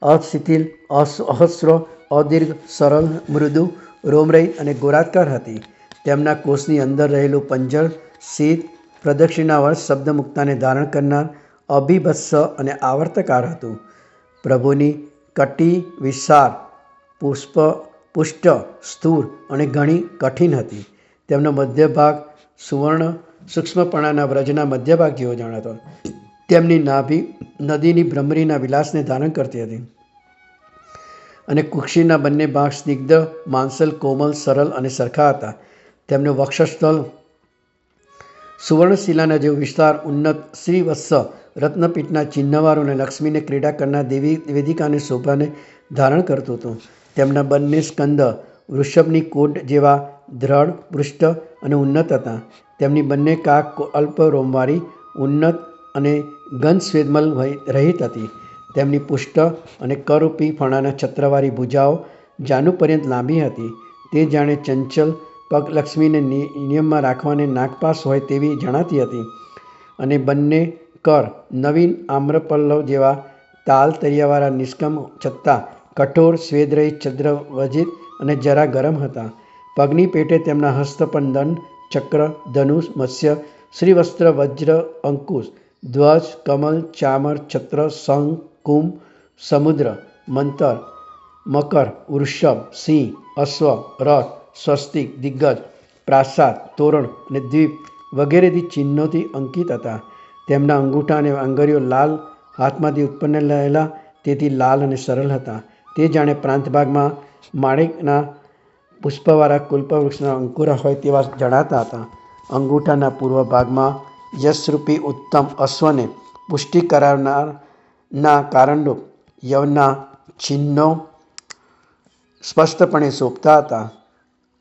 અશિથિલ, અહસ્ર, અદીર્ઘ, સરળ, મૃદુ, રોમરહિત અને ગોળાકાર હતી. તેમના કોષની અંદર રહેલું પંજર શીત, પ્રદક્ષિણાવર્ત શબ્દમુક્તાને ધારણ કરનાર, અભિભત્સ અને આવર્તકાર હતું. પ્રભુની કટી વિશાળ, પુષ્ટ, સ્થૂળ અને ઘણી કઠિન હતી. તેમનો મધ્ય ભાગ સુવર્ણ સૂક્ષ્મપણાના વ્રજના મધ્યભાગ જેવો જણાતો. તેમની નાભી નદીની ભ્રમરીના વિલાસને ધારણ કરતી હતી અને કુક્ષીના બંને ભાગ સ્નિગ્ધ, માંસલ, કોમલ, સરળ અને સરખા હતા. તેમનું વક્ષસ્થળ સુવર્ણશિલાના જેવું વિસ્તાર, ઉન્નત, શ્રીવત્સ રત્નપીઠના ચિહ્નવાળું અને લક્ષ્મીને ક્રીડા કરનાર દેવી વેદિકાની શોભાને ધારણ કરતું હતું. તેમના બંને સ્કંદ વૃષભની કોટ જેવા દ્રઢ, પૃષ્ઠ અને ઉન્નત હતા. તેમની બંને કાક અલ્પ રોમવાળી, ઉન્નત અને ગંધ સ્વેદમલ રહિત હતી. તેમની પુષ્ટ અને કરરૂપી ફણાના છત્રવાળી ભુજાઓ જાનુ પર્યંત લાંબી હતી. તે જાણે ચંચલ પગ લક્ષ્મીને નિયમમાં રાખવાને નાગપાસ હોય તેવી જણાતી હતી અને બંને કર નવીન આમ્રપલ્લવ જેવા તાલ તરિયાવાળા નિષ્કમ છતાં કઠોર, સ્વેદરહિત, છદ્રવર્જિત અને જરા ગરમ હતા. પગની પેટે તેમના હસ્ત પર દંડ, ચક્ર, ધનુષ, મત્સ્ય, શ્રીવસ્ત્ર, વજ્ર, અંકુશ, ધ્વજ, કમલ, ચામર, છત્ર, શંખ, કુંભ, સમુદ્ર, મંતર, મકર, વૃષભ, સિંહ, અશ્વ, રથ, સ્વસ્તિક, દિગ્ગજ, પ્રાસાદ, તોરણ અને દ્વીપ વગેરેથી ચિહ્નોથી અંકિત હતા. તેમના અંગૂઠા અને આંગળીઓ લાલ હાથમાંથી ઉત્પન્ન થયેલા તેથી લાલ અને સરળ હતા. તે જાણે પ્રાંતભાગમાં માણેકના પુષ્પવાળા કલ્પવૃક્ષના અંકુરા હોય તેવા જણાતા હતા. અંગૂઠાના પૂર્વ ભાગમાં યશરૂપી ઉત્તમ અશ્વને પુષ્ટિ કરાવનારના કારણરૂપ યવના ચિહ્નો સ્પષ્ટપણે શોભતા હતા.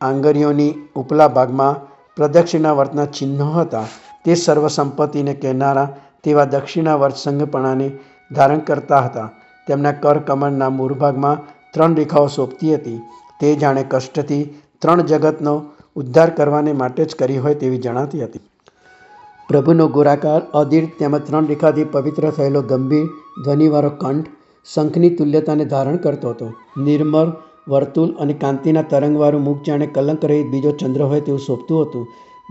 આંગળીઓની ઉપલા ભાગમાં પ્રદક્ષિણાવર્તના ચિહ્નો હતા. તે સર્વ સંપત્તિને કહેનારા તેવા દક્ષિણાવર્ત સંઘપણાને ધારણ કરતા હતા. તેમના કર કમળના મૂળભાગમાં 3 રેખાઓ શોભતી હતી. તે જાણે કષ્ટથી 3 જગતનો ઉદ્ધાર કરવાને માટે જ કરી હોય તેવી જણાતી હતી. પ્રભુનો ગોળાકાર અદીર્ઘ તેમજ 3 રેખાથી પવિત્ર થયેલો ગંભીર ધ્વનિવાળો કંઠ શંખની તુલ્યતાને ધારણ કરતો હતો. નિર્મળ વર્તુળ અને કાંતિના તરંગવાળું મુખ જાણે કલંક રહિત બીજો ચંદ્ર હોય તેવું શોભતું હતું.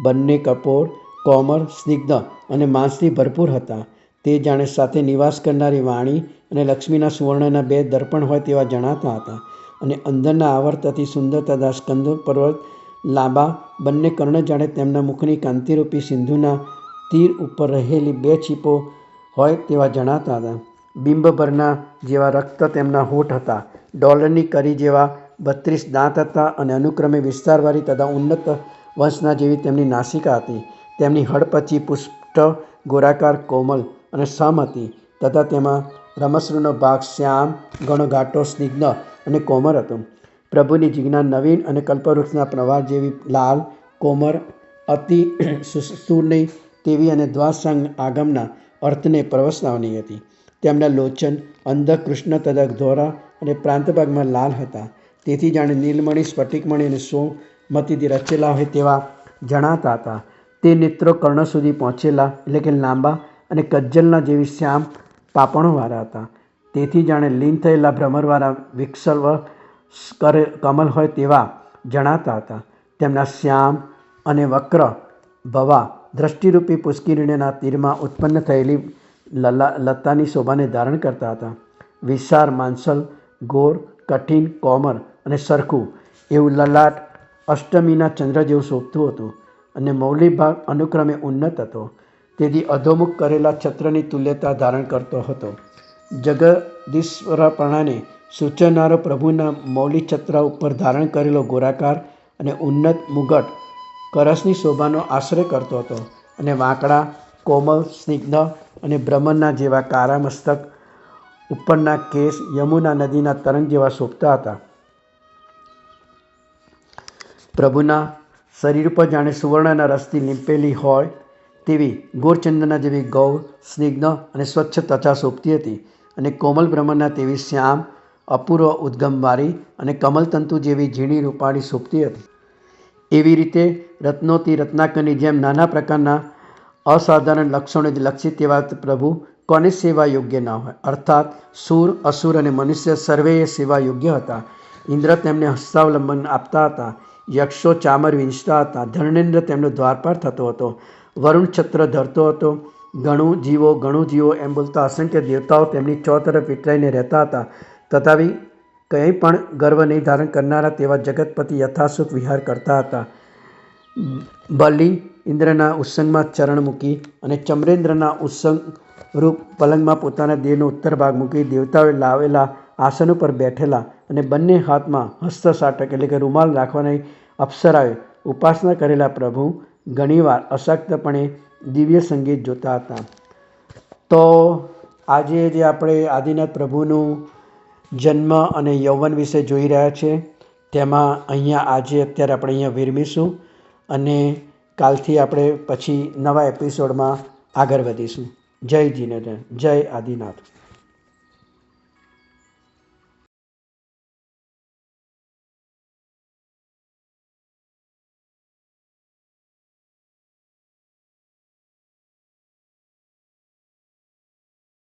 બંને કપોળ, કોમળ, સ્નિગ્ધ અને માંસથી ભરપૂર હતા. તે જાણે સાથે નિવાસ કરનારી વાણી અને લક્ષ્મીના સુવર્ણના 2 દર્પણ હોય તેવા જણાતા હતા. અને અંદરના આવર્તથી સુંદર તથા સ્કંદ પર્વત લાંબા બંને કર્ણ જાણે તેમના મુખની કાંતિરૂપી સિંધુના તીર ઉપર રહેલી 2 છીપો હોય તેવા જણાતા હતા. બિંબભરના જેવા રક્ત તેમના હોઠ હતા. ડોલરની કરી જેવા 32 દાંત હતા અને અનુક્રમે વિસ્તારવાળી તથા ઉન્નત વંશના જેવી તેમની નાસિકા હતી. તેમની હડપચી પુષ્ટ ગોળાકાર, કોમલ અને સમ હતી તથા તેમાં રમસરૂનો ભાગ શ્યામ, ઘણો ઘાટો, સ્નિગ્ધ અને કોમળ હતો. પ્રભુની જીજ્ઞા નવીન અને કલ્પવૃક્ષના પ્રવાહ જેવી લાલ, કોમળ, અતિ સુરની તેવી અને દ્વાસાંગ આગમના અર્થને પ્રવસ્તાવની હતી. તેમના લોચન અંધ કૃષ્ણ તથા ધોરા અને પ્રાંતભાગમાં લાલ હતા. તેથી જાણે નીલમણિ, સ્ફટિકમણિ અને સોમતીથી રચેલા હોય તેવા જણાતા હતા. તે નેત્રો કર્ણ સુધી પહોંચેલા એટલે કે લાંબા અને કજ્જલના જેવી શ્યામ પાંપણોવાળા હતા. તેથી જાણે લીન થયેલા ભ્રમરવાળા વિક્ષલ્વ કમલ હોય તેવા જણાતા હતા. તેમના શ્યામ અને વક્ર ભવા દ્રષ્ટિરૂપી પુષ્કરિણીના તીરમાં ઉત્પન્ન થયેલી લતાની શોભાને ધારણ કરતા હતા. વિશાળ, માંસલ, ગોર, કઠિન, કોમળ અને સરખું એવું લલાટ અષ્ટમીના ચંદ્ર જેવું શોભતું હતું અને મૌલિક ભાગ અનુક્રમે ઉન્નત હતો. તેથી અધોમુખ કરેલા છત્રની તુલ્યતા ધારણ કરતો હતો. જગદીશ્વરપણાને સૂચવનારો પ્રભુના મૌલિક છત્ર ઉપર ધારણ કરેલો ગોળાકાર અને ઉન્નત મુગટ કરસની શોભાનો આશ્રય કરતો હતો અને વાંકડા, કોમળ, સ્નિગ્ધ અને ભ્રમરના જેવા કારા મસ્તક ઉપરના કેસ યમુના નદીના તરંગ જેવા શોભતા હતા. પ્રભુના શરીર ઉપર જાણે સુવર્ણના રસથી લીંપેલી હોય તેવી ગોરચંદના જેવી ગૌર, સ્નિગ્ધ અને સ્વચ્છ ત્વચા શોભતી હતી અને કોમલ ભ્રમરના તેવી શ્યામ, અપૂર્વ ઉદ્ગમવાળી અને કમલતંતુ જેવી ઝીણી રૂપાળી શોભતી હતી. એવી રીતે રત્નોથી રત્નાકરની જેમ નાના પ્રકારના અસાધારણ લક્ષણોથી લક્ષિત તેવા પ્રભુ કોને સેવા યોગ્ય ન હોય? અર્થાત સૂર, અસુર અને મનુષ્ય સર્વેએ સેવા યોગ્ય હતા. ઇન્દ્ર તેમને હસ્તાવલંબન આપતા હતા. યક્ષો ચામર વીંચતા હતા. ધર્મેન્દ્ર તેમનો દ્વારપાર થતો હતો. વરુણ છત્ર ધરતો હતો. ઘણું જીવો એમ બોલતા અસંખ્ય દેવતાઓ તેમની ચોતરફ વીંટળાઈને રહેતા હતા. તથાપિ કંઈ પણ ગર્વ નહીં ધારણ કરનારા તેવા જગતપતિ યથાસુખ વિહાર કરતા હતા. બલિ ઇન્દ્રના ઉત્સંગમાં ચરણ મૂકી અને ચમરેન્દ્રના ઉત્સંગરૂપ પલંગમાં પોતાના દેહનો ઉત્તર ભાગ મૂકી દેવતાઓએ લાવેલા આસન ઉપર બેઠેલા અને બંને હાથમાં હસ્તસાટક એટલે કે રૂમાલ રાખવાની અપ્સરાએ ઉપાસના કરેલા પ્રભુ ઘણીવાર અશક્તપણે દિવ્ય સંગીત જોતા હતા. તો આજે જે આપણે આદિનાથ પ્રભુનું જન્મ અને યૌવન વિશે જોઈ રહ્યા છે તેમાં આજે અત્યારે આપણે અહીંયા વિરમીશું અને કાલથી આપણે પછી નવા એપિસોડમાં આગળ વધીશું. જય જીનેદ્ર, જય આદિનાથ.